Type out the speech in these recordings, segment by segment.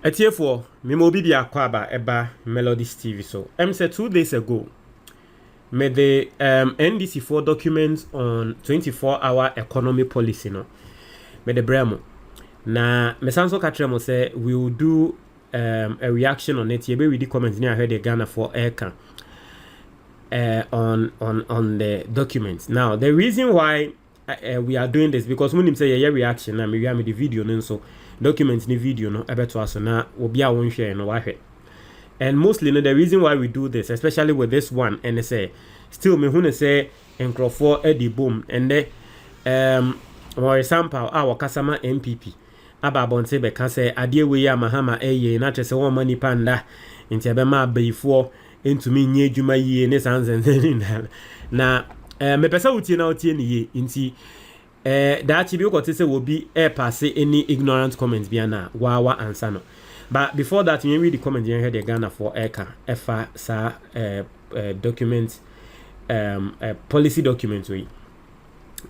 Etiefo, mimo bibi akwaba eba Melodies TV. So, said 2 days ago, made the NDC 4 documents on 24-hour economy policy no. Made the bremo. Na mesanso katremo say we will do a reaction on it. Yebe read the comments near heard the Ghana for aircan on the documents. Now, the reason why we are doing this because when him say yeah reaction na me the video no so documents ni video no ebeto aso na obi a won share no wahwe. And mostly no the reason why we do this, especially with this one, and say still me who say enkrofo edi boom and the for example our customer MPP aba bonte be kan say ade we ya Mahama eye na chese won mani panda nti ebe ma abayifo entumi nye adwuma yie ne sansen na me pesa utie na utie ni ye nti that be ko say will be pass any ignorant comments bia na wa answer no. But before that, you read the comment you heard the Ghana for Eka FA sa document policy document we.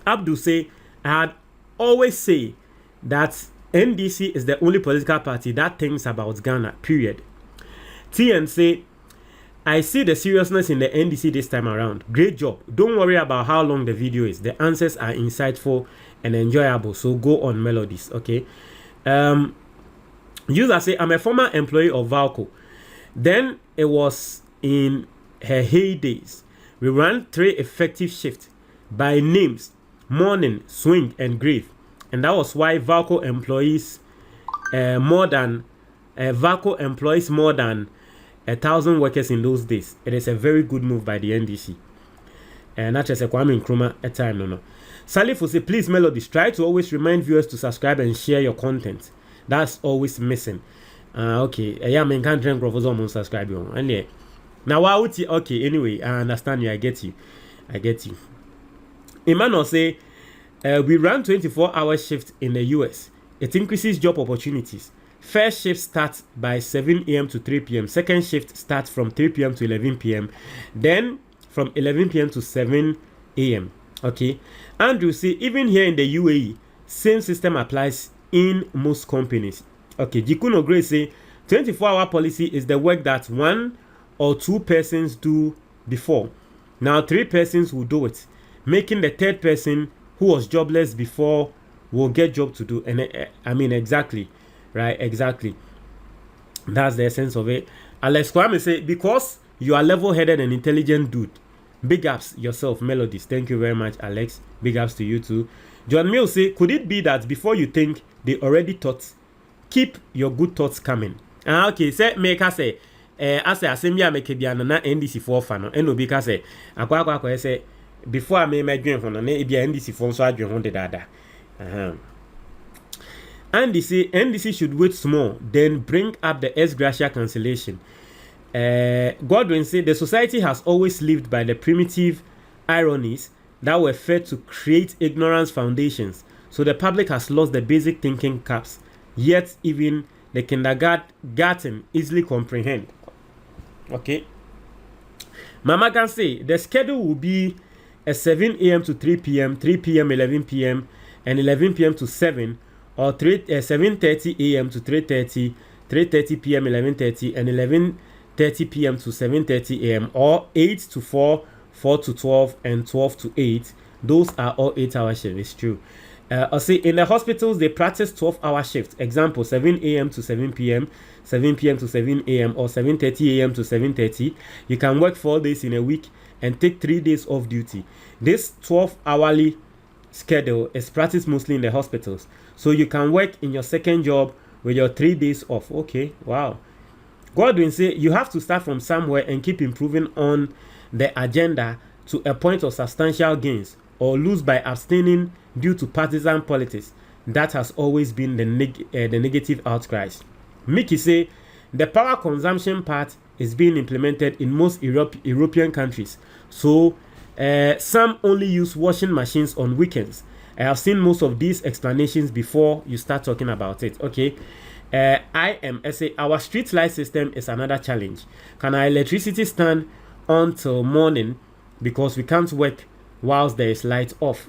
Abdul say I had always say that NDC is the only political party that thinks about Ghana, period. TN say I see the seriousness in the NDC this time around. Great job. Don't worry about how long the video is. The answers are insightful and enjoyable. So go on Melodies, okay? User say, I'm a former employee of Valco. Then it was in her heydays. We ran 3 effective shifts by names, morning, swing, and grave. And that was why Valco employs more than 1,000 workers in those days. It is a very good move by the NDC. And that's just a Kwame Nkrumah a time no. Salif will say, please Melodies, try to always remind viewers to subscribe and share your content. That's always missing. Okay. Yeah, man can't drink professor on subscribe you. And yeah. Now why would you okay, anyway, I understand you, I get you. Emmanuel say we run 24-hour shift in the US. It increases job opportunities. First shift starts by 7 a.m. to 3 p.m. Second shift starts from 3 p.m. to 11 p.m. Then from 11 p.m. to 7 a.m. Okay. Andrew say even here in the UAE, same system applies in most companies. Okay, Jikuno Gray say 24-hour policy is the work that 1 or 2 persons do before. Now 3 persons will do it, making the 3rd person who was jobless before will get job to do. And I mean exactly, right? Exactly. That's the essence of it. Alex Kwame say because you are level-headed and intelligent dude. Big ups yourself, Melodies. Thank you very much, Alex. Big ups to you too. John Mill say, could it be that before you think they already thought? Keep your good thoughts coming. Okay, say make us say as I say me make bia na NDC for fa no eno bi ka say akwa say before I make my dream for no na bia NDC for so adwen ho de dada. NDC should wait small, then bring up the ex gratia cancellation. Godwin said the society has always lived by the primitive ironies that were fed to create ignorance foundations, so the public has lost the basic thinking caps, yet even the kindergarten easily comprehend. Okay. Mama can say the schedule will be a 7 a.m. to 3 p.m., 3 p.m., 11 p.m., and 11 p.m. to 7, or 7:30 a.m. to 3:30, 3:30 p.m., 11:30, and 11:30 p.m. to 7:30 a.m., or 8 to 4, 4 to 12, and 12 to 8. Those are all 8-hour shifts. It's true. I'll say in the hospitals, they practice 12-hour shifts. Example, 7 a.m. to 7 p.m., 7 p.m. to 7 a.m., or 7:30 a.m. to 7:30. You can work 4 days in a week and take 3 days off duty. This 12-hourly schedule is practiced mostly in the hospitals. So you can work in your second job with your 3 days off. Okay, wow. Godwin say you have to start from somewhere and keep improving on the agenda to a point of substantial gains, or lose by abstaining due to partisan politics. That has always been the negative outcries. Mickey say the power consumption part is being implemented in most European countries. So some only use washing machines on weekends. I have seen most of these explanations before you start talking about it. Okay. I say our street light system is another challenge. Can our electricity stand on till morning because we can't work whilst there is light off?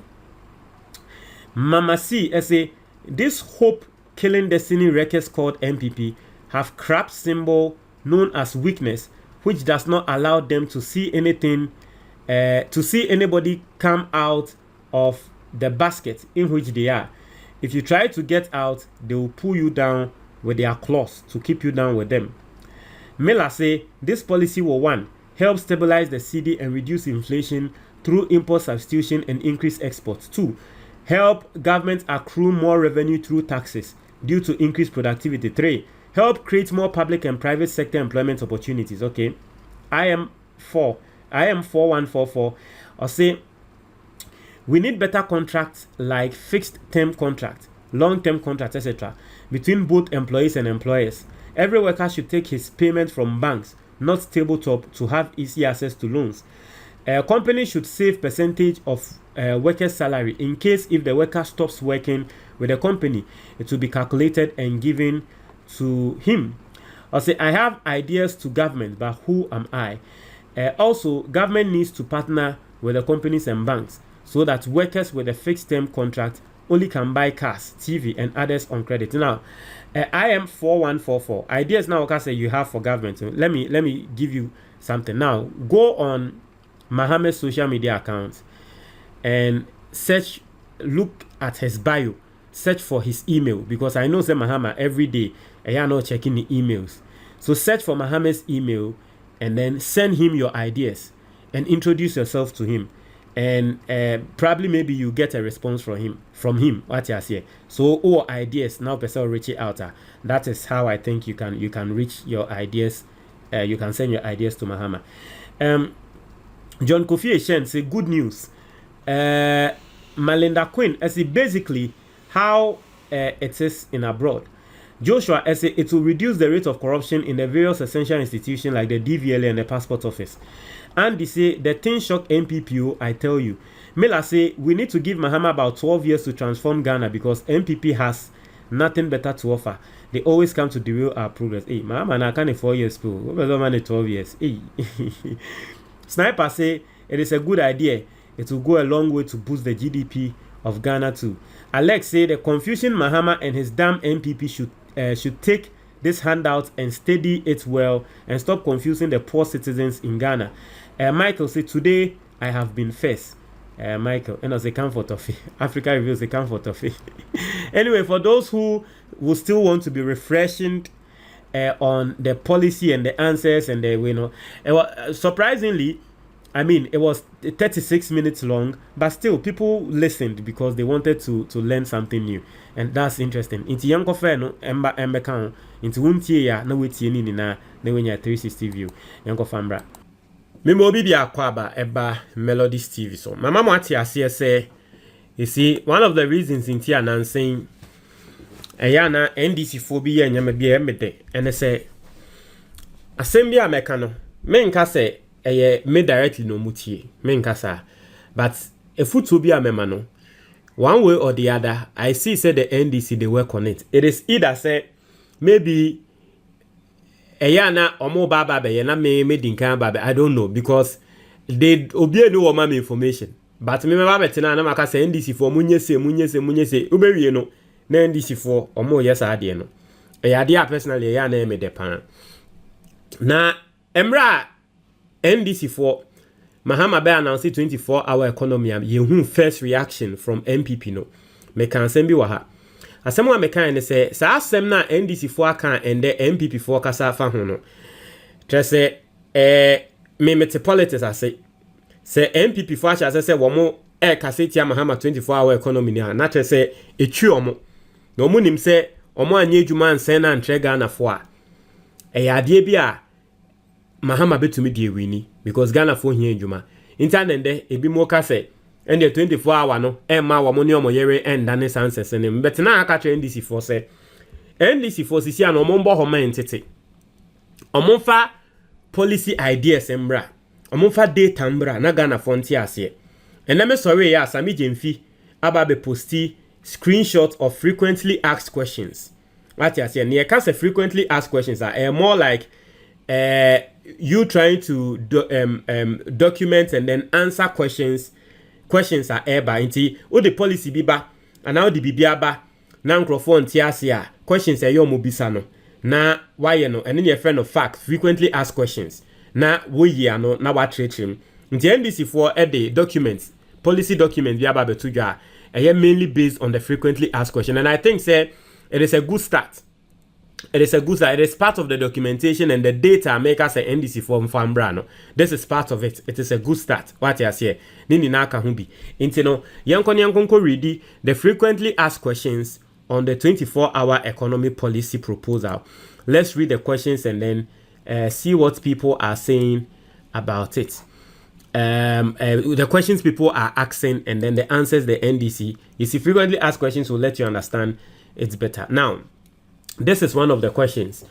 Mama C say this hope killing destiny records called MPP have crab symbol known as weakness, which does not allow them to see anything, to see anybody come out of the basket in which they are. If you try to get out, they will pull you down with their claws to keep you down with them. Miller say this policy will 1. Help stabilize the cedi and reduce inflation through import substitution and increase exports. 2. Help government accrue more revenue through taxes due to increased productivity. 3. Help create more public and private sector employment opportunities. Okay. I am 4144. I'll say we need better contracts like fixed term contracts, long term contracts, etc. between both employees and employers. Every worker should take his payment from banks, not tabletop, to have easy access to loans. A company should save percentage of worker's salary in case if the worker stops working with the company, it will be calculated and given to him. I'll say I have ideas to government, but who am I? Also, government needs to partner with the companies and banks so that workers with a fixed term contract only can buy cars, TV, and others on credit. Now, I am 4144. Ideas now, okay, say you have for government. So let me give you something. Now, go on Mahama's social media account and search, look at his bio, search for his email, because I know say Mahama every day I am not checking the emails. So search for Mahama's email and then send him your ideas and introduce yourself to him. And probably maybe you get a response from him. What you say? So all ideas now person reach it out. That is how I think you can reach your ideas. You can send your ideas to Mahama. John Kofi Eshen say good news. Malinda Quinn, I say basically how it is in abroad. Joshua, I say it will reduce the rate of corruption in the various essential institutions like the DVLA and the passport office. And they say the thing shock MPPO, I tell you. Miller say we need to give Mahama about 12 years to transform Ghana because MPP has nothing better to offer. They always come to derail our progress. Hey, Mahama, na can 4 years school. What was man 12 years? Hey. Sniper say it is a good idea. It will go a long way to boost the GDP of Ghana too. Alex say the confusion Mahama and his damn MPP should take this handout and study it well and stop confusing the poor citizens in Ghana. Michael said, today I have been first. Michael, and as a comfort of it. Africa reveals a comfort of it. Anyway, for those who will still want to be refreshing on the policy and the answers and the, surprisingly, I mean, it was 36 minutes long, but still people listened because they wanted to learn something new. And that's interesting. Into young coffee no emba count into wuntie ya na wetie ni na 360 view young coffee. Me mo bi akwaba eba Melodies TV so. Mama mo ati ase say you see one of the reasons in tia nan saying na NDC phobia nyama bi emede and say assembly ameka no menka say me directly no mutie menka sa but a foot will be a memano. One way or the other, I see say the NDC they work on it. It is either say maybe na omo baba be na me dinkan baba. I don't know because they obey no woman information. But me baba tina na maka say NDC for munye se ubewie no na NDC for omo yes ade no. Ade personally na me de pan. Na emra NDC for Mahama be announced 24-hour economy. Yehu first reaction from MPP no. Me kan sembi wa ha. Asem wa me kan say sa asem na NDC for kan and the MPP for kasa fa ho no. Tre say me politics ase. Say MPP for acha say wo mo kase tia Mahama 24-hour economy ni na tre say etwi omo. Na omo nim say omo anye adwuma nsen na entrega na fo a. Ade bi a Mahama betumi die wini because Ghana for here adwuma. Internet de ebi mo ka say and the 24-hour no ma wo mo ne omo yere and dane sanses ne but na aka tre NDC for say NDC for sisi an omo mbo ho man tete omo fa policy ideas embra omo fa data mbra na Ghana for nti ase and na me sorry ya Sami Jemfi aba be posti screenshot of frequently asked questions. What you say near can say frequently asked questions are more like you trying to document and then answer questions are eba inti o the policy biba and now the bibia ba na microphone ti ase a questions e yo mo bisa no na why no and your friend of fact frequently asked questions na wo yi ano na wa trechim nti NDC for documents policy document bi aba betu dwa mainly based on the frequently asked question, and I think say it is a good start. It is part of the documentation and the data make us a NDC form fambra no. This is part of it. It is a good start. What you say? Nini na ka humbi. Inti no yanko ready the frequently asked questions on the 24-hour economy policy proposal. Let's read the questions and then see what people are saying about it. The questions people are asking and then the answers the NDC. You see, frequently asked questions will let you understand it's better. Now, this is one of the questions.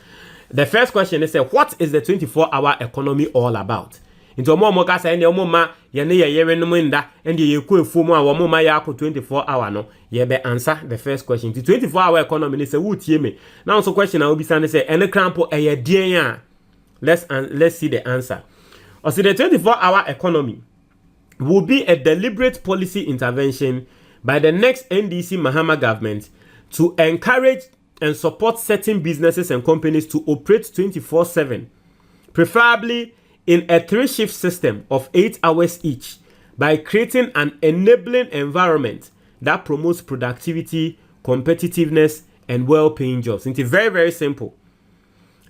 The first question is, what is the 24-hour economy all about? Into more moka say ne omoma ye ne ye no mwenda and ye ku efumu a omoma ya ko 24-hour no ye be answer the first question. The 24-hour economy is a wutie me. Now so question I will be saying say ene crampo eye dien a. Let's see the answer. Or see the 24-hour economy will be a deliberate policy intervention by the next NDC Mahama government to encourage and support certain businesses and companies to operate 24/7, preferably in a 3-shift system of 8 hours each, by creating an enabling environment that promotes productivity, competitiveness, and well-paying jobs. It's very, very simple.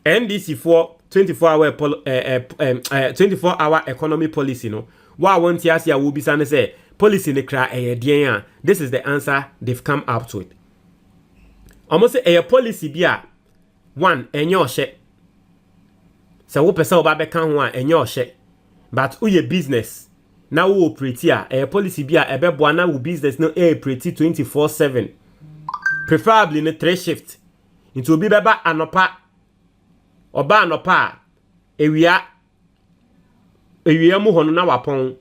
NDC for 24-hour economy policy, no. What I want to ask you will be say policy ne kra eye. This is the answer they've come up with. Almost a policy bia one enyo hye. So wo pese oba beka ho a enyo hye. But uye business na wo operate a policy bia ebeboa na wo business no operate 24/7. Preferably in 3 shift. Into obi beba anopa oba anopa ewia mu hono na wapon.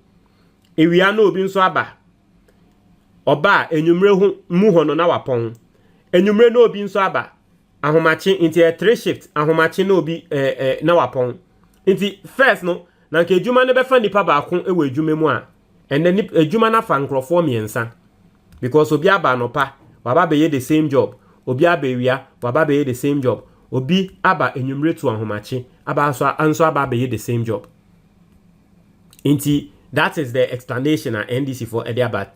Ewia na obi nso aba. Oba enwumre mu hono na wapon. Enyumre no obi nso aba ahomachi into a 3 shift ahomachi no obi na wapon into first no na nke ejuma ne befa nipa ba ko ewe ejuma mu a and then ejuma na fa nkrofo miensa because obi aba nopa waba be the same job obi aba ewia waba be the same job obi aba enyumre to ahomachi aba anso aba be the same job into that is the explanation at NDC for about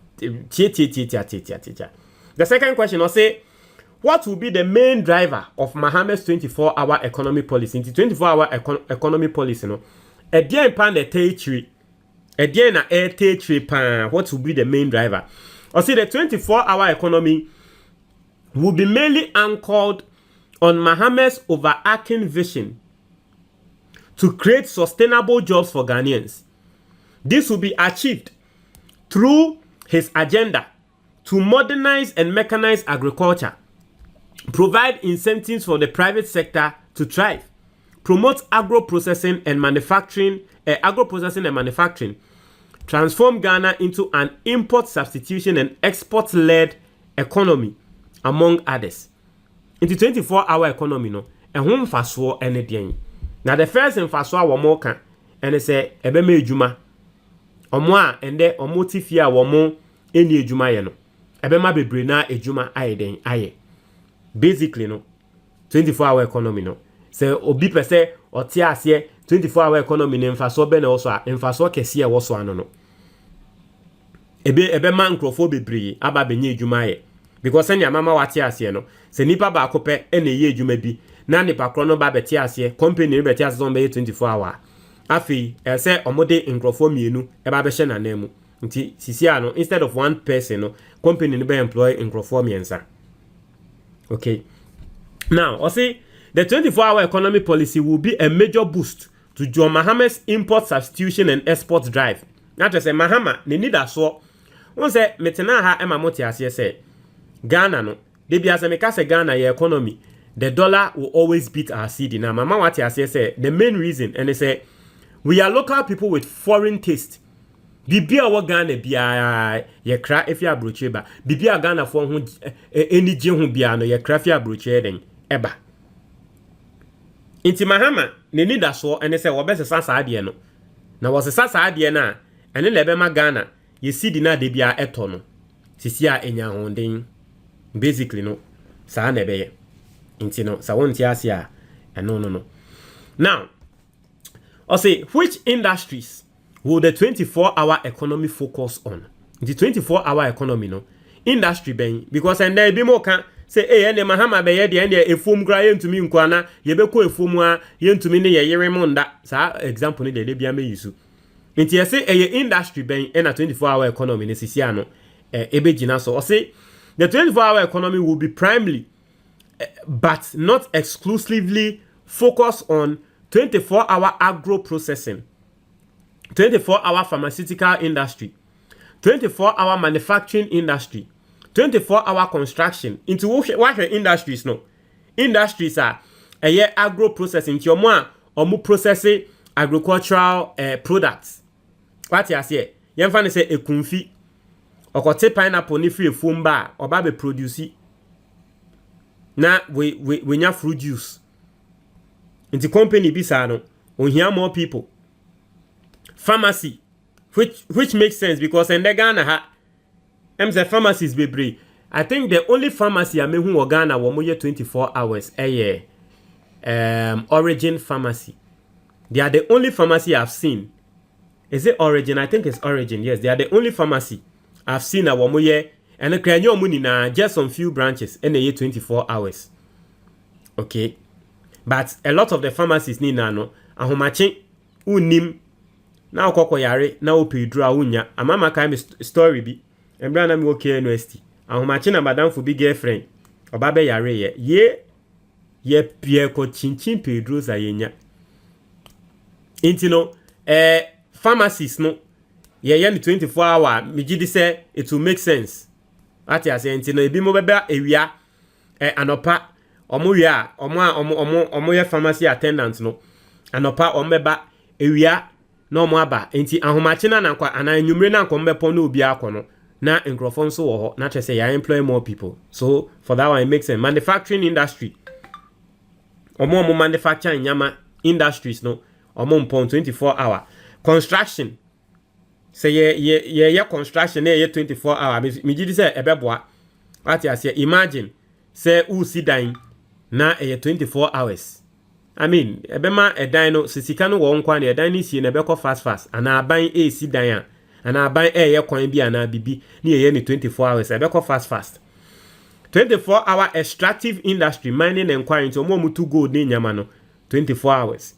the second question I say what will be the main driver of Mahama's 24-hour economy policy? In the 24-hour economy policy, no. Again, pan the territory. Again, na air territory pan. What will be the main driver? I see the 24-hour economy will be mainly anchored on Mahama's overarching vision to create sustainable jobs for Ghanaians. This will be achieved through his agenda to modernize and mechanize agriculture, provide incentives for the private sector to thrive, promote agro-processing and manufacturing, transform Ghana into an import substitution and export-led economy, among others. In the 24-hour economy, no, and home fast war anything. Now the first and fast war more can, and they say ebeme ejuma, omwa ende omotifia womo eni ejuma ye no, ebema bebre na ejuma aye den aye. Basically, no, 24-hour economy, no. So, obi pese, oti asye, 24-hour economy, ne mfaso bene oswa, mfaso kesiye oswa, no. Ebe man krofo bebre, aba benye ejumaye. Because senya mama wati asye, no. Se nipa ba akope, ene ye ejume bi. Na nipa krono ba beti asye, company beti asye zombe 24-hour. Afi, se omode nkrofo mienu, eba beshe na nemu. Nti, sisi ano, instead of one person, no, company be employ nkrofo miensa. Okay. Now, I see the 24-hour economy policy will be a major boost to John Mahama's import substitution and export drive. Now, to say Mahama, they need a so. One say, metena ha ema moti asye say, Ghana no, they be as a meka say Ghana your economy, the dollar will always beat our cedi. Now, mama wati asye say, the main reason, and they say, we are local people with foreign taste. Bibia wa Ghana bia ye kra efia broche ba bibia Ghana fo ho eni je ho bia no ye kra fia broche den eba inti Mahama ne ni da so ene se wo be sesa saade no na wo sesa saade na ene lebe ma Ghana ye sidi na de bia eto no sisi a enya ho den basically no sa na be ye inti no sa won ti ase a No. Now, I say, which industries will the 24-hour economy focus on? The 24-hour economy, no industry ben, because and there be more can say, hey, and the Mahama be the end a foam grind to me in Kwana, ye be ko a foam yen to me ye yeremonda. Sa example, the be ame Inti say a industry ben and a 24-hour economy necessiano ebejina so say the 24-hour economy will be primarily but not exclusively focused on 24-hour agro processing, 24-hour pharmaceutical industry, 24-hour manufacturing industry, 24-hour construction. Into what industries no? Industries are agro processing. Into omu processing agricultural products. What you say? You find say a kumfi okote pineapple ni free fumba oba be produce na we nya fruit juice. Into company bisa no we hear more people. Pharmacy which makes sense because in the Ghana ha the pharmacies be brave. I think the only pharmacy I mean who Ghana wo 24 hours Origin Pharmacy. They are the only pharmacy I've seen. Is it Origin? I think it's Origin. Yes, they are the only pharmacy I've seen a womoye and a cranio money na just some few branches and a 24 hours. Okay. But a lot of the pharmacies need no ahomache unim na okoko yare na opedru awunya amama kai story bi embra na me okay university ahomache na madam for big girlfriend obabe yare ye pie ko chinchin pedru za yenya intino pharmacies no ye 24 hour me gidi say it will make sense ati ase intino ebi mo bebe ewia anopa omo ye pharmacy attendant no anopa ombeba ewia na omo aba enti ahomache na nankwa ana nwumre na nko mbepo na obi akono na nkrofo nso wo ho na chese ya employ more people. So for that one it makes sense. Manufacturing industry omo manufacturing nyama industries no omo mpon 24 hour. Construction say ye construction ye 24 hour me gidi say ebeboa ati ase imagine say u sidan na 24 hours. I mean ebema edan no sisika no wo nkwa na edan ni sie na ebekọ fast ana aban si dan a ana aban ye kwan bi ana bibi na ye ni 24 hours ebekọ fast 24 hour extractive industry mining and quarrying to mo mutu gold ni nyama no 24 hours.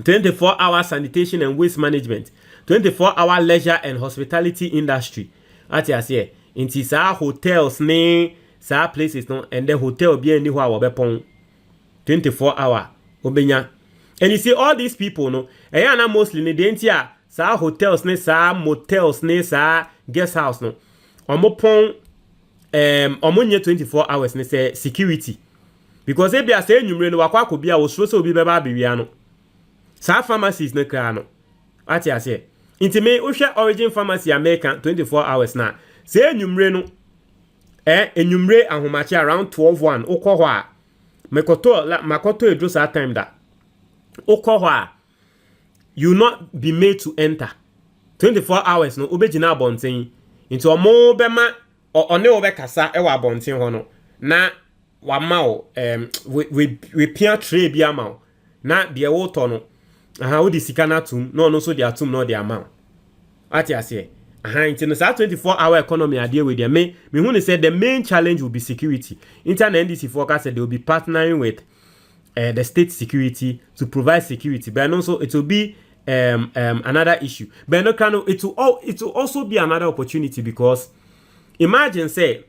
24 hour sanitation and waste management, 24 hour leisure and hospitality industry. Ati ase inti sa hotels ne sa places no and the hotel bi ani ho a wo bepon 24 hour obenya. And you see all these people no na mostly ne de ntia sa hotels ne sa motels ne sa guest house no omopon omonye 24 hours ne say security because e bia say nwumre no wakwa ko bia wo so so obi beba abewia no sa pharmacies ne kra no ati ase intime ohwe Origin Pharmacy American 24 hours na say nwumre no enwumre ahomache around 12:1 ukọ a makoto edro sa time da ukọ a you not be made to enter 24 hours no obegina abonten into omo bema one obekasa e wa abonten ho no na wa ma we pia tray bi ama na de wo to no aha wo di sika na tum no so di atum no di ama ati ase aha into no 24 hour economy ade we dey me hu ne say the main challenge will be security. Internet NDC forecast said they will be partnering with the state security to provide security, but also it will be another issue. But no can it will also be another opportunity because imagine say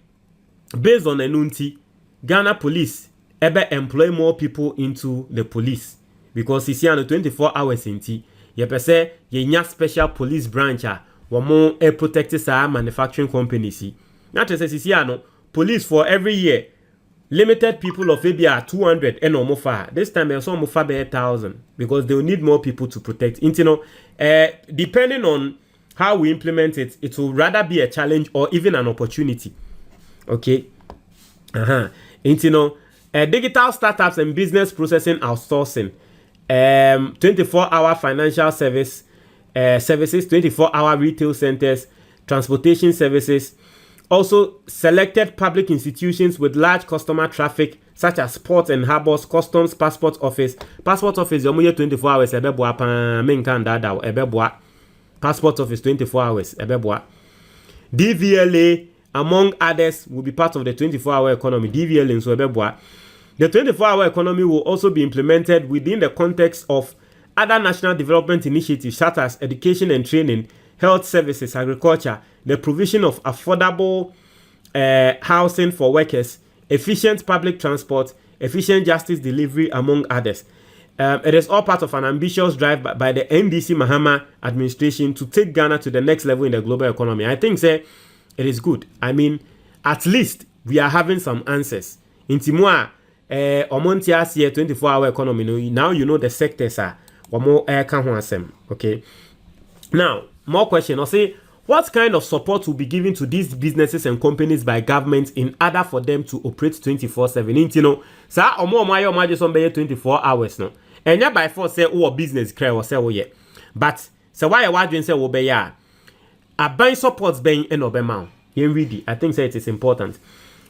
based on enunti Ghana police ever employ more people into the police because it's here on 24 hours inti ye pese ye nya special police branch womo protect sa manufacturing companies. Not as it's here no police for every year limited people of maybe 200 and more far. This time also more far 1,000 because they will need more people to protect. Depending on how we implement it, it will rather be a challenge or even an opportunity. Okay. Digital startups and business processing outsourcing, 24-hour financial services, 24-hour retail centers, transportation services. Also, selected public institutions with large customer traffic such as ports and harbors, customs, passport office. Passport office, you have 24 hours, ebeboa, main candada, ebeboa. Passport office, 24 hours, ebeboa. DVLA, among others, will be part of the 24-hour economy. DVLA, so ebeboa. The 24-hour economy will also be implemented within the context of other national development initiatives such as education and training, health services, agriculture, the provision of affordable housing for workers, efficient public transport, efficient justice delivery, among others. It is all part of an ambitious drive by the NDC Mahama administration to take Ghana to the next level in the global economy. I think it is good. I mean, at least we are having some answers. In Timua, Omontias here 24-hour economy. Now you know the sectors are more okay. Now, more question. I'll say, what kind of support will be given to these businesses and companies by government in order for them to operate 24/7? You know, sir, or more just on 24 hours no. And yeah, by force say business cry or say yeah. But so why I say be ya? A buying supports being in Obama. Here read I think it is important.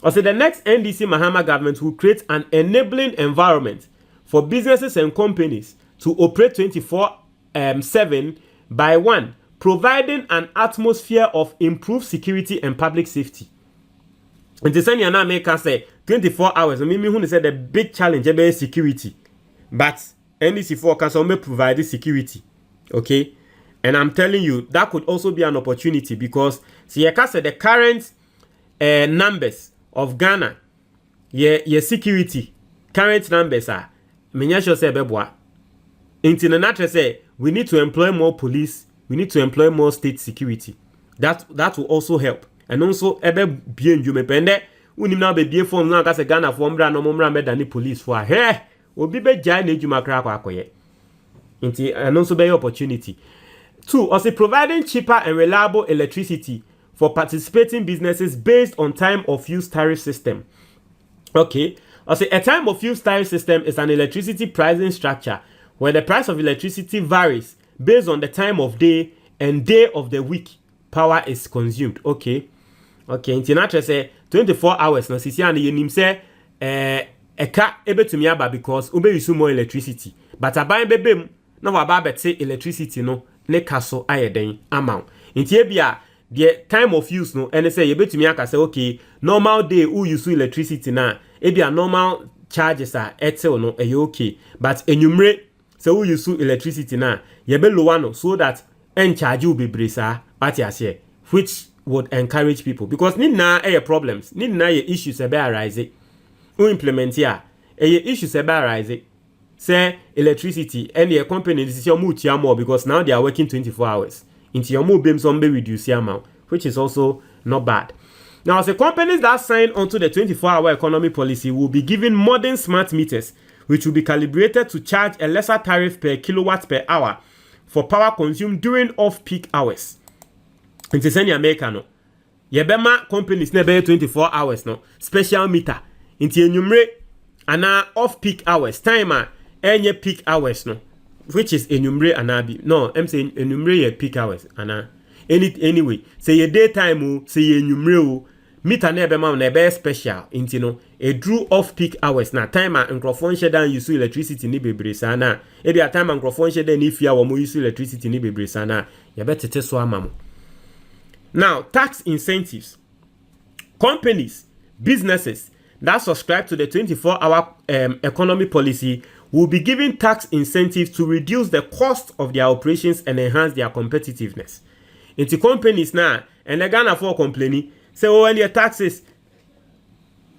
Also, the next NDC Mahama government will create an enabling environment for businesses and companies to operate 24/7 by one, providing an atmosphere of improved security and public safety. And the same now make us say 24 hours. I mean, who said the big challenge about security, but NDC forecast may provide security, okay? And I'm telling you that could also be an opportunity because see, I can say the current numbers of Ghana, your security current numbers are. Menya sure say beboa. Into the natural say we need to employ more police. We need to employ more state security. That will also help. And also, ebe bien you me pende. Unim na be bien form na kase Ghana form bra no mumra me than the police for. Hey, obi be jai ne juma kra kwa akoye. Inti and also be opportunity. 2. Also providing cheaper and reliable electricity for participating businesses based on time of use tariff system. Okay. Also a time of use tariff system is an electricity pricing structure where the price of electricity varies based on the time of day and day of the week power is consumed. Okay. Inti natural say 24 hours. No, sisi ane yenim say eka ebe to me aba because ube use more electricity. But aban bebem na waba bete electricity no ne kaso ayeden amount. Inti ebia the time of use no and say ebe to me aka say okay normal day who use electricity na ebia normal charges are etel no okay but enyumre so who use electricity na yebe lower no so that en charge will be bresa at here, which would encourage people because need na problems, need na issues ebe arise. Who implement here issues ebe arise. Say electricity and your company this is your more because now they are working 24 hours. Into your move beam some be reduce the amount, which is also not bad. Now, as the companies that sign onto the 24-hour economy policy will be given modern smart meters, which will be calibrated to charge a lesser tariff per kilowatt per hour for power consumed during off-peak hours. Into send America no. Yebema companies never 24 hours no special meter. Into enumerate and off-peak hours timer any peak hours no. Which is enumerate anabi. No, I'm saying enumerate your peak hours. Anyway, say your daytime, say your enumerate, meter never man never special. Into no, a drew off peak hours. Now, time and microphone share down use electricity ni bebre sana. Ebi a time and microphone share down if you are more use electricity ni bebre sana. You better test so amamo. Now, tax incentives. Companies, businesses that subscribe to the 24-hour economy policy will be given tax incentives to reduce the cost of their operations and enhance their competitiveness. Into companies now, and they're gonna for complaining, say, oh, and your taxes,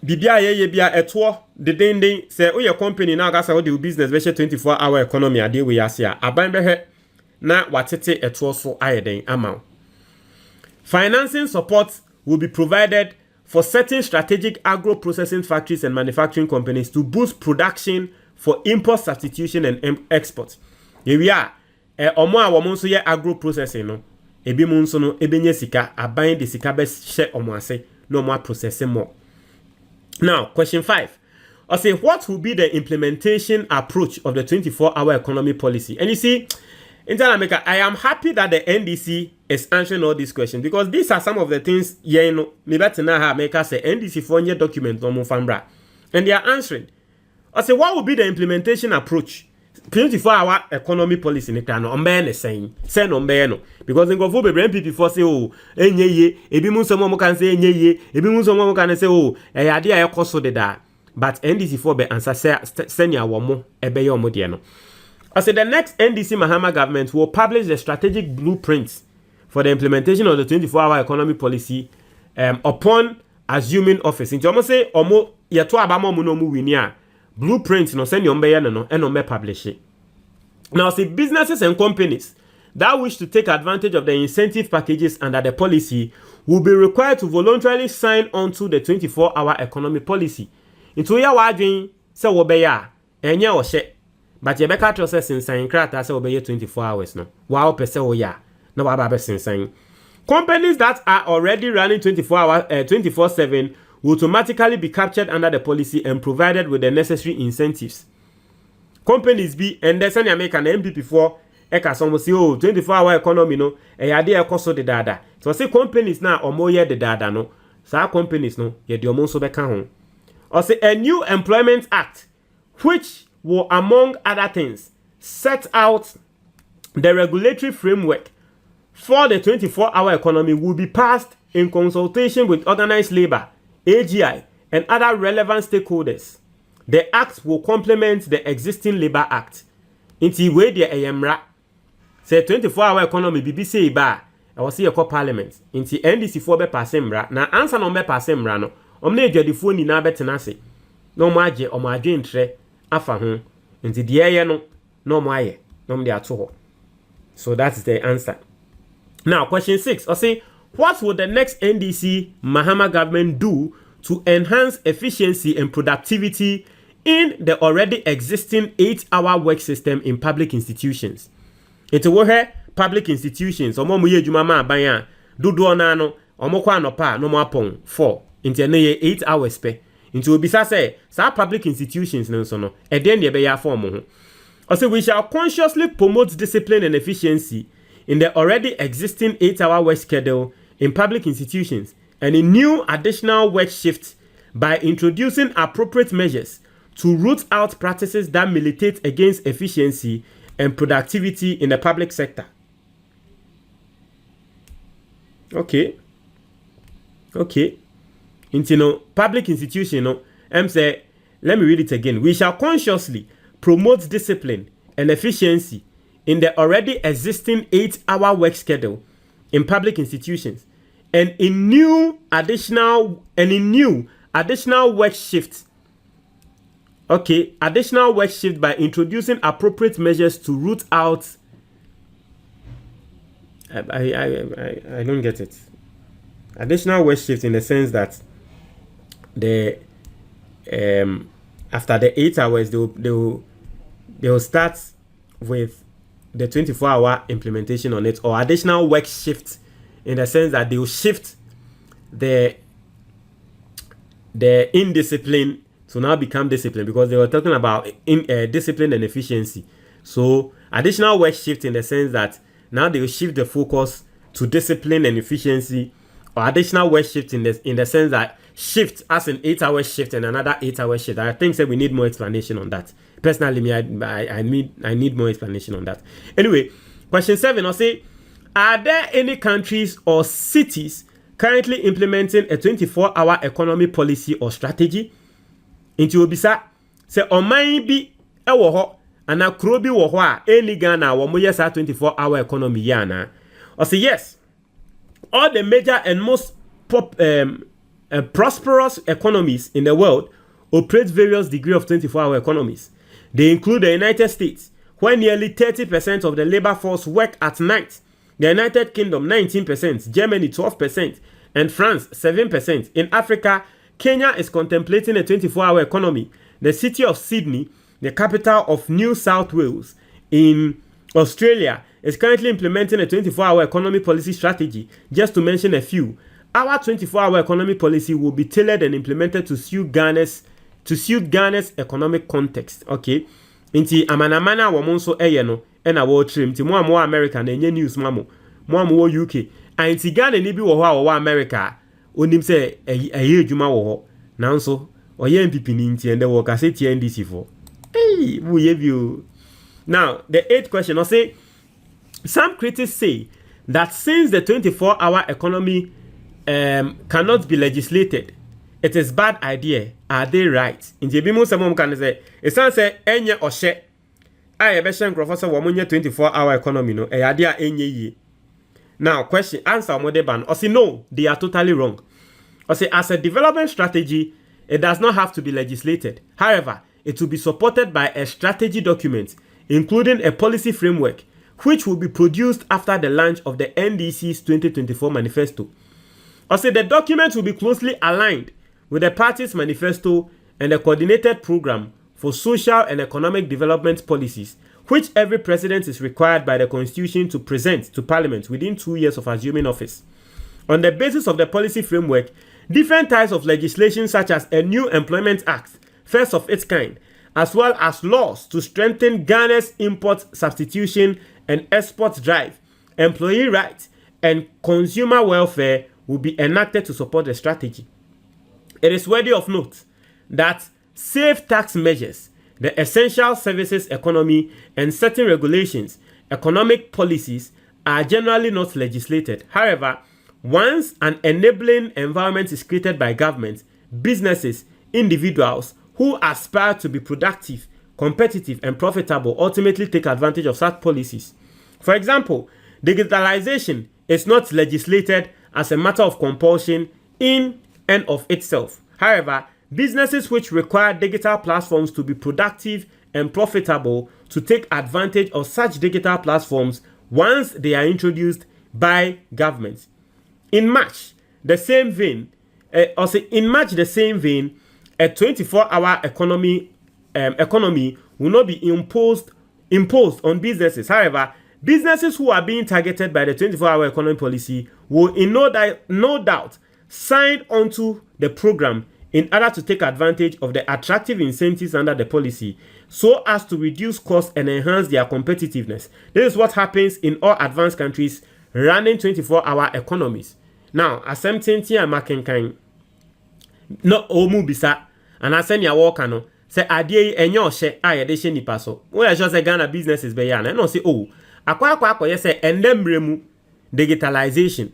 bibia bia etwo, the ding, say, oh, your company now got how do business, which 24-hour economy, a day we are here. A bambe na watete etwo so ayeden amount. Financing support will be provided for certain strategic agro-processing factories and manufacturing companies to boost production for import substitution and export. Here we are. Omo a womo so ye agro processing no. Ebi mu nso no ebenye sika aban de sika be share omo ase no more processing more. Now, question 5. I say what will be the implementation approach of the 24-hour economy policy? And you see, in America, I am happy that the NDC is answering all these questions because these are some of the things you know. Me better now have make us say NDC for your document no more fambra. And they are answering. I say, what will be the implementation approach? 24-hour economy policy in the no saying, send on no. Because in go for MPP for say, oh, enye ye, ebi mun someone can say enye ye, ebi mun someone can say, oh, idea I cost the da. But NDC for be answer send ya womo, ebe yo mo no. I said the next NDC Mahama government will publish the strategic blueprints for the implementation of the 24-hour economy policy upon assuming office. Into almost say omo yeto abamo mu no mu winia. Blueprint no send your no and no publish it. Now see businesses and companies that wish to take advantage of the incentive packages under the policy will be required to voluntarily sign on to the 24-hour economy policy. Into ya wadwin se wo be ya enye wo hye but ye be ka process sign krata se wo be 24 hours no wa pese wo ya na wa ba be sign. Companies that are already running 24/7 will automatically be captured under the policy and provided with the necessary incentives. Companies be and there's any American MPP for eka some say oh 24-hour economy no e ade e koso de dada. So say companies now omo ye de dada no. Sa companies no ye de omo so be ka ho. Or say a new employment act which will among other things set out the regulatory framework for the 24-hour economy will be passed in consultation with organized labor, AGI, and other relevant stakeholders. The act will complement the existing Labor Act. Inti we dia ayemra. Say 24-hour economy BBC ba. I was see a parliament. Inti NDC for be passemra. Na answer no be passemra no. Omne adwadifo ni na betena se. No mo age o mo adwentre afa ho. Inti de ye no no mo aye. No mo de ato ho. So that's the answer. Now question 6. I say what would the next NDC Mahama government do to enhance efficiency and productivity in the already existing 8-hour work system in public institutions? Iti wo he public institutions omo mo ye adwuma ma aban a dodo na no omo kwa anopa no mo apon 4 inti na ye 8 hours pe inti obisa say sa public institutions no so no e den de be ya form ho. Also we shall consciously promote discipline and efficiency in the already existing 8-hour work schedule in public institutions and in new additional work shifts by introducing appropriate measures to root out practices that militate against efficiency and productivity in the public sector. Okay. Into public institution, no, say, let me read it again. We shall consciously promote discipline and efficiency in the already existing 8-hour work schedule in public institutions and in new additional work shifts. Okay, additional work shift by introducing appropriate measures to root out. I don't get it. Additional work shift in the sense that the after the 8 hours they will start with the 24-hour implementation on it, or additional work shift in the sense that they will shift the indiscipline to now become discipline, because they were talking about discipline and efficiency. So additional work shift in the sense that now they will shift the focus to discipline and efficiency, or additional work shift in the sense that shift as an 8-hour shift and another 8-hour shift. I think that we need more explanation on that. Personally, I need more explanation on that. Anyway, question 7, I'll say, are there any countries or cities currently implementing a 24-hour economy policy or strategy? Into obisa say oman bi ewo ho ana kro bi wo ho a eni Ghana wo mo yes 24-hour economy yana. I say yes. All the major and most prosperous economies in the world operate various degrees of 24-hour economies. They include the United States, where nearly 30% of the labor force work at night. The United Kingdom 19%, Germany 12%, and France 7%. In Africa, Kenya is contemplating a 24-hour economy. The city of Sydney, the capital of New South Wales in Australia, is currently implementing a 24-hour economy policy strategy, just to mention a few. Our 24-hour economy policy will be tailored and implemented to suit Ghana's economic context. Okay? Inti amanamana wo monso no na wo trim ti mo America na enye news mo wo UK. Anti Ghana ni bi wo ho a wo America onim se eye adwuma wo ho. Nanso or MPP ninti and the work as NDC for. Hey, we have you. Now, the 8th question, I say, some critics say that since the 24-hour economy cannot be legislated, it is bad idea. Are they right? In the Bimu, someone can say, it's not say, enye or she. I have a shank professor woman 24-hour economy, no, a idea enye ye. Now, question, answer, Modeban, or say, no, they are totally wrong. Or say, as a development strategy, it does not have to be legislated. However, it will be supported by a strategy document, including a policy framework, which will be produced after the launch of the NDC's 2024 manifesto. Or say, the document will be closely aligned with the party's manifesto and a coordinated program for social and economic development policies, which every president is required by the Constitution to present to Parliament within 2 years of assuming office. On the basis of the policy framework, different types of legislation such as a new Employment Act, first of its kind, as well as laws to strengthen Ghana's import substitution and export drive, employee rights, and consumer welfare will be enacted to support the strategy. It is worthy of note that safe tax measures, the essential services economy, and certain regulations, economic policies are generally not legislated. However, once an enabling environment is created by government, businesses, individuals who aspire to be productive, competitive, and profitable ultimately take advantage of such policies. For example, digitalization is not legislated as a matter of compulsion in and of itself. However, businesses which require digital platforms to be productive and profitable to take advantage of such digital platforms once they are introduced by governments. In March, the same vein, a 24-hour economy will not be imposed on businesses. However, businesses who are being targeted by the 24-hour economy policy will in no doubt sign onto the program in order to take advantage of the attractive incentives under the policy so as to reduce costs and enhance their competitiveness. This is what happens in all advanced countries running 24-hour economies. Now, as something here making kind no omu bisa and I send your work no say adie enyo hye a yede hye nipa so. We just say Ghana businesses be ya na no say oh akwa say endemremu digitalization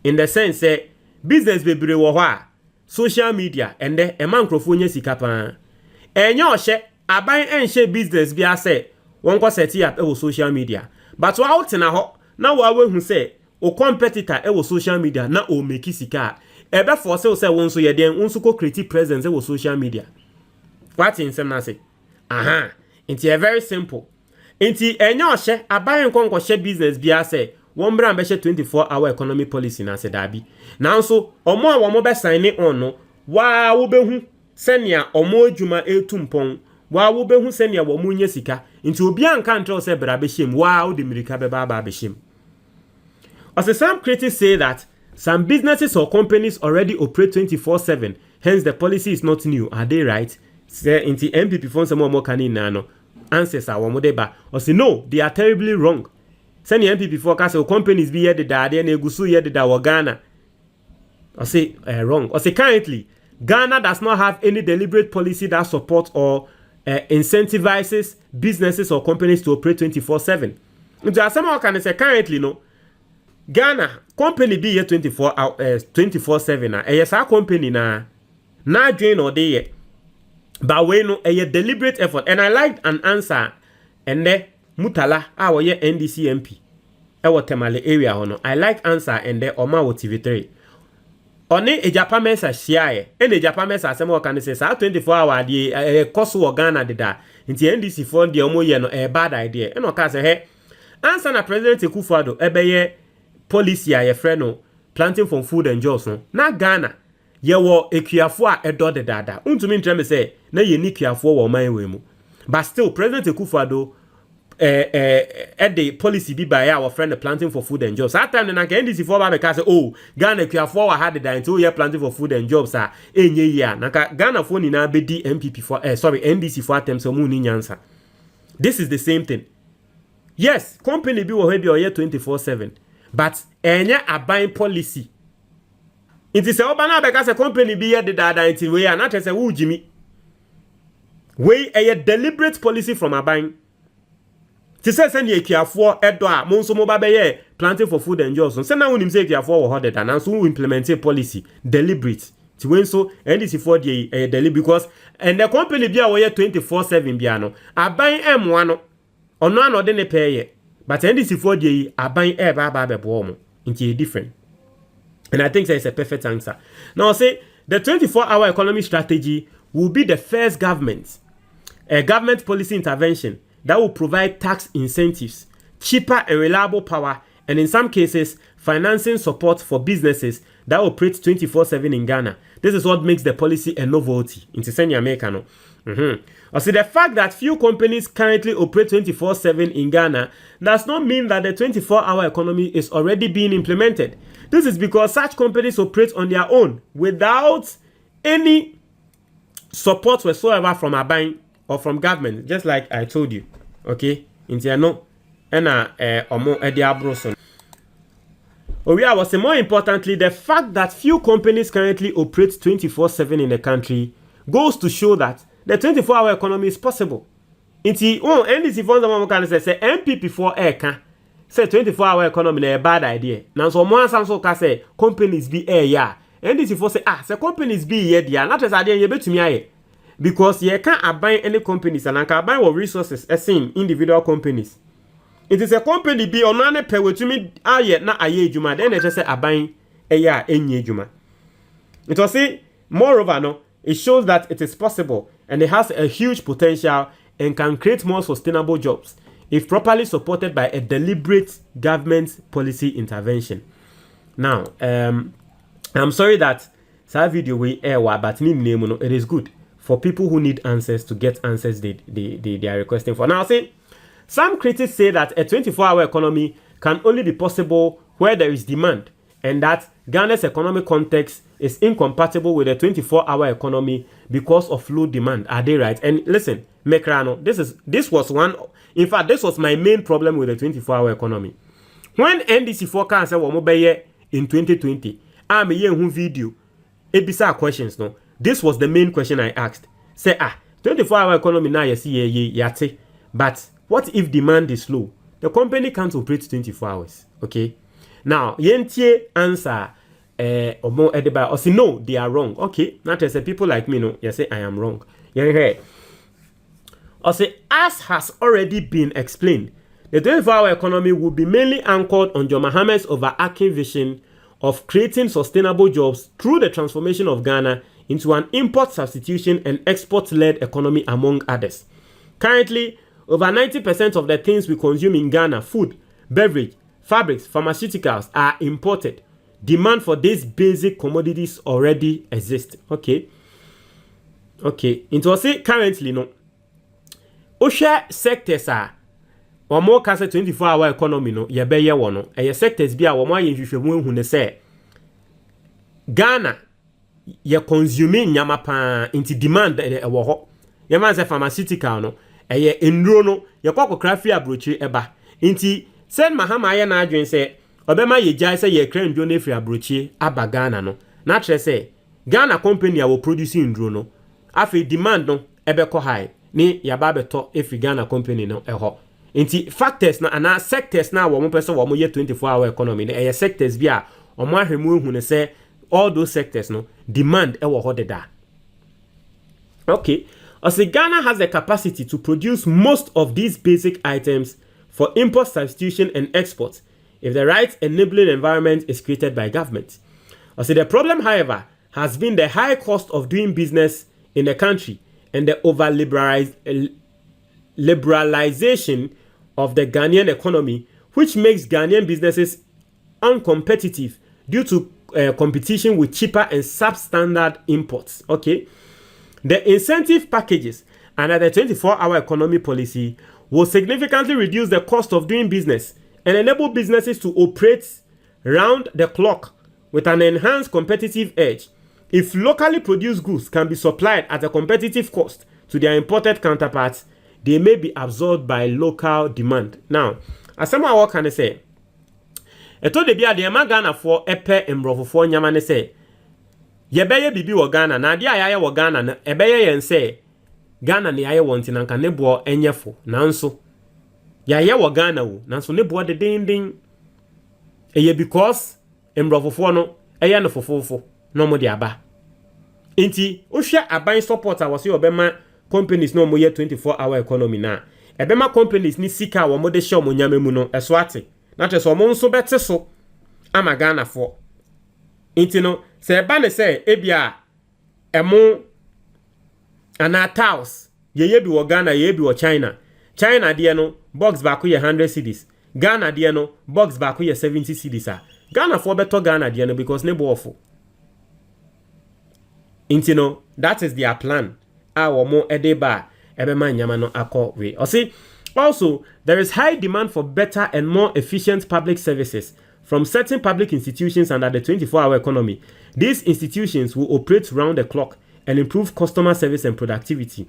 in the sense say business bebre wo ho a social media and the emankrofo nya sika pa enyo hye aban enhye business bi ase won ko set up e social media but wa out na ho na wa hu say o competitor e social media na o make sika ebe force o say won so ye den unso ko create presence e social media. What in sem na say aha inti e very simple inti enyo hye aban nkonko hye business bi ase won bra be hye 24-hour economy policy na se dabi na nso omo a wo be sign on no wa wo be hu senia omo adwuma etumpon wa wo be hu senia wo mu nya sika inti obi anka ntre se bra be hye wa wo de mirika be ba be hye. As some critics say that some businesses or companies already operate 24/7, hence the policy is not new. Are they right? Say in the MPP phone some more can no answers are one deba. Or say no, they are terribly wrong. Send the MPP forecast or companies be here the daddy and egusu here the Ghana. Or say wrong. Or say currently Ghana does not have any deliberate policy that supports or incentivizes businesses or companies to operate 24/7. There are some can say currently no. Ghana company be here 24/7 na yes our company na join or dey but we no a deliberate effort and I liked an answer and the Mutala our NDC MP e Temale area hono I like answer and the Oma TV3 oni e Japan mesa share and the Japan mesa asem can say 24-hour dey cost wo Ghana deda nti NDC for the omo ye no a bad idea e no ka say he answer na President Akufo-Addo ebeye policy a ye friend no planting from food and jobs no na Ghana ye wo ekuafo a edo de dada untumi ntre me say na ye ni kuafo wo man we mu but still President Akufo-Addo the policy bi by our friend planting for food and jobs that time na ka NDC for ba be ka say oh Ghana kuafo wa had that until ye planting for food and jobs a enye ya na ka Ghana for ni na be di MPP for NDC for atem so mu ni nyansa. This is the same thing. Yes, company bi wo he bi o ye 24/7 but enya a buying policy. It is a obana because a company be here the dada until we are not as a woo Jimmy. We a deliberate policy from Aban. To say send ye for Edwa, Monso Mobabe, planting for food and jobs. Send now when him say care for what that and so implement a policy deliberate. To win so NDC for the deliberate because and the company be away 24/7 biano. Aban M1 or none or then pay but NDC for the Aban Eba Bomo into different. And I think that's a perfect answer. Now say the 24-hour economy strategy will be the first government policy intervention that will provide tax incentives, cheaper and reliable power, and in some cases, financing support for businesses that operate 24/7 in Ghana. This is what makes the policy a novelty. Into Senya Americano. Also, the fact that few companies currently operate 24/7 in Ghana does not mean that the 24-hour economy is already being implemented. This is because such companies operate on their own without any support whatsoever from Aban or from government, just like I told you. Okay? Intiano ena omo ediabroson. I was more importantly, the fact that few companies currently operate 24/7 in the country goes to show that the 24-hour economy is possible. Inti NDC funds among can say MPP for air say 24-hour economy is a bad idea. Now so more Samsung can say companies be air ya. NDC for say say companies be here dia. Not as idea you betumi aye. Because you can't abide any companies and can buy resources as in individual companies. It is a company be on an pay with me aye na aye juma then it just say abide a ya enye juma. It was say moreover no it shows that it is possible and it has a huge potential and can create more sustainable jobs if properly supported by a deliberate government policy intervention. Now, I'm sorry that this video we air but it is good for people who need answers to get answers they are requesting for. Now, see, some critics say that a 24-hour economy can only be possible where there is demand and that Ghana's economic context is incompatible with a 24-hour economy because of low demand. Are they right? And listen, Mekrano, this was one. In fact, this was my main problem with the 24-hour economy. When NDC forecast said in 2020, I'm a year video. It be questions no. This was the main question I asked. Say 24-hour economy now you see yate. But what if demand is low? The company can't operate 24 hours. Okay. Now, yentie answer or more edible or say no, they are wrong. Okay, not as people like me, no, you say I am wrong. Or say, as has already been explained, the 24-hour economy will be mainly anchored on John Mahama's overarching vision of creating sustainable jobs through the transformation of Ghana into an import substitution and export-led economy, among others. Currently, over 90% of the things we consume in Ghana, food, beverage, fabrics, pharmaceuticals, are imported. Demand for these basic commodities already exists. Okay. Into say currently no. Osha sectors are or more can say 24-hour economy no ye be ye wono. E sectors bi a wo mo ayenhwehwemu hu ne say Ghana ye consuming nyama pa into demand e wo ho. Ye man say pharmaceutical no ye enduro no ye kwakokra fi abrochi eba. Inti send Mahama aye na adwen say obema ye jai say ye kra nduro na fi abrochi aba Ghana no. Na tre say Ghana company a wo producing nduro no afi demand no ebe ko high ni yaba beto efi Ghana company no eho. Inti factors na ana sectors na wo mo pese wo mo ye 24-hour economy na sectors bi a o mo ahwemu hu ne say all those sectors no demand e wo ho deda. Okay, as Ghana has the capacity to produce most of these basic items for import substitution and export if the right enabling environment is created by government. As the problem, however, has been the high cost of doing business in the country and the liberalization of the Ghanaian economy, which makes Ghanaian businesses uncompetitive due to competition with cheaper and substandard imports. Okay, the incentive packages under the 24-hour economy policy will significantly reduce the cost of doing business and enable businesses to operate round the clock with an enhanced competitive edge. If locally produced goods can be supplied at a competitive cost to their imported counterparts, they may be absorbed by local demand. Now, as someone what can I say? I told the Biya Ghana for epe embrofo nyama ne say, ye beye bibi wo Ghana na dia ya wo Ghana na ebeye yen say Ghana ne aye wonti nanka ne bo enyefo nanso ya ye wo Ghana wo nanso ne bo de ding eye because embrofofo no eye no fofofo no mo de aba enti ohwe aban support a wose obema companies no mo ye 24-hour economy na ebema companies ni sika wo mo de hye omonyame mu no eso ate na treso mo nso bete so ama Ghana fo enti no se eba ne se ebia emo ana taos ye bi wo Ghana ye bi wo China de no box back ye 100 cedis Ghana de no box back ye 70 cedis a Ghana for better Ghana de no because ne bo ofo inti no that is their plan our mo edeba ebema nyama no akọ we also there is high demand for better and more efficient public services from certain public institutions under the 24-hour economy. These institutions will operate round the clock and improve customer service and productivity.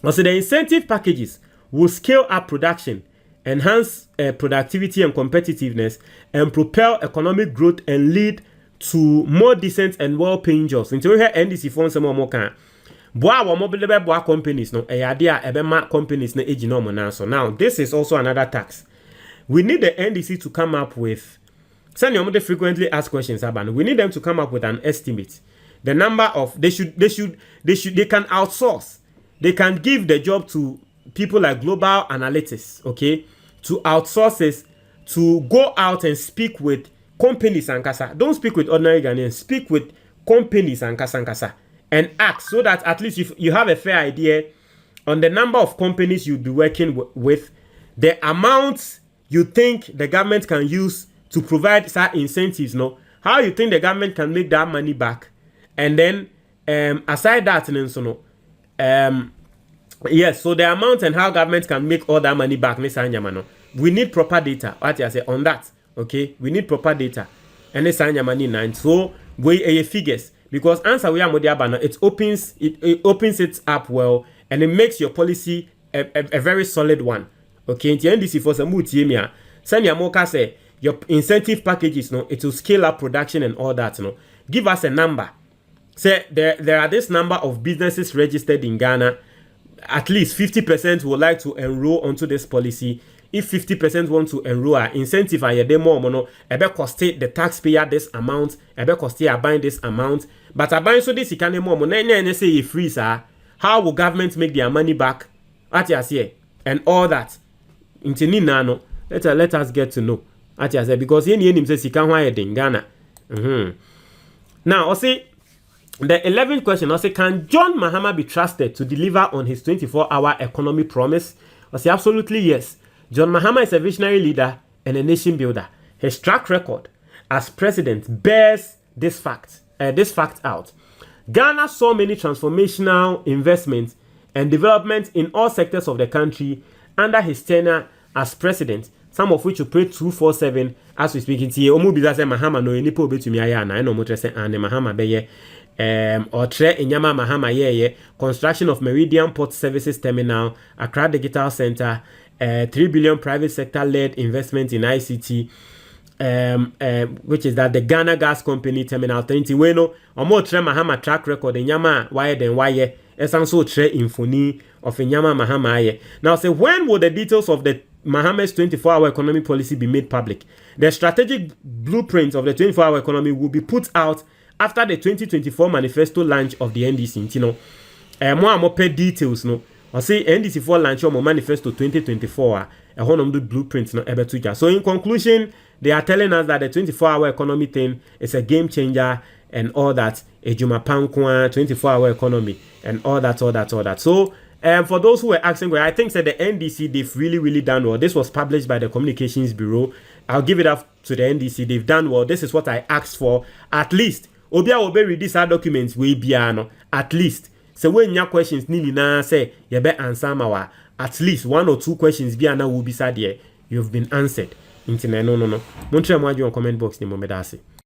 Also, the incentive packages will scale up production, enhance productivity and competitiveness, and propel economic growth and lead to more decent and well-paying jobs. Until we hear NDC phone some more can. Boa wa mobile boa companies no eyade a ebema companies na egi no mo so. Now, this is also another tax. We need the NDC to come up with. Send your frequently asked questions about. We need them to come up with an estimate. The number of they can outsource. They can give the job to people like Global Analytics, okay, to outsource this, to go out and speak with companies and kasa. Don't speak with ordinary Ghanaians. Speak with companies and kasa and ask so that at least if you have a fair idea on the number of companies you'll be working with, the amounts you think the government can use to provide certain incentives, no? How you think the government can make that money back? And then, aside that, yes, so the amount and how government can make all that money back, we need proper data. What I say on that, okay? We need proper data. And this money nine. So we a figures because answer we are modiabana. It opens it up well and it makes your policy a very solid one. Okay, in the NDC for some mutimia, send your moka say your incentive packages, no, it will scale up production and all that, no. Give us a number. Say there are this number of businesses registered in Ghana. At least 50% would like to enroll onto this policy. If 50% want to enroll, incentive are more mono, ebe cost the taxpayer this amount, ebe cost buying this amount. But I buy so this you can more money say free, sir. How will government make their money back? At your say and all that. Nano, let us get to know. Because he says he can't hire in Ghana. Now, I say the 11th question. I say, can John Mahama be trusted to deliver on his 24-hour economy promise? I say, absolutely yes. John Mahama is a visionary leader and a nation builder. His track record as president bears this fact out. Ghana saw many transformational investments and development in all sectors of the country under his tenure as president, some of which operate 247 as we speak. Inti omu biza se Mahama no enipa obetumi aya na eno motre se ane Mahama beye or tre enyama Mahama ye construction of Meridian Port Services Terminal, Accra Digital Center, 3 billion private sector led investment in ICT, which is that the Ghana Gas Company Terminal 30 weno omo tre Mahama track record enyama why then why esanso tre infoni of enyama Mahama ye. Now say when will the details of the Mahama's 24-hour economy policy be made public? The strategic blueprint of the 24-hour economy will be put out after the 2024 manifesto launch of the NDC. More details, no. I say NDC for launch of manifesto 2024. A whole number blueprints, no. So in conclusion, they are telling us that the 24-hour economy thing is a game changer and all that. A Juma Pankwa 24-hour economy and all that. So. For those who were asking, I think that the NDC, they've really done well. This was published by the Communications Bureau. I'll give it up to the NDC. They've done well. This is what I asked for. At least, Obia Obe read these documents we biano. At least. So when your questions nili na say you be answer mawa. At least 1 or 2 questions biana will be said here. You've been answered. No. Montre moi on comment box ni momedasi.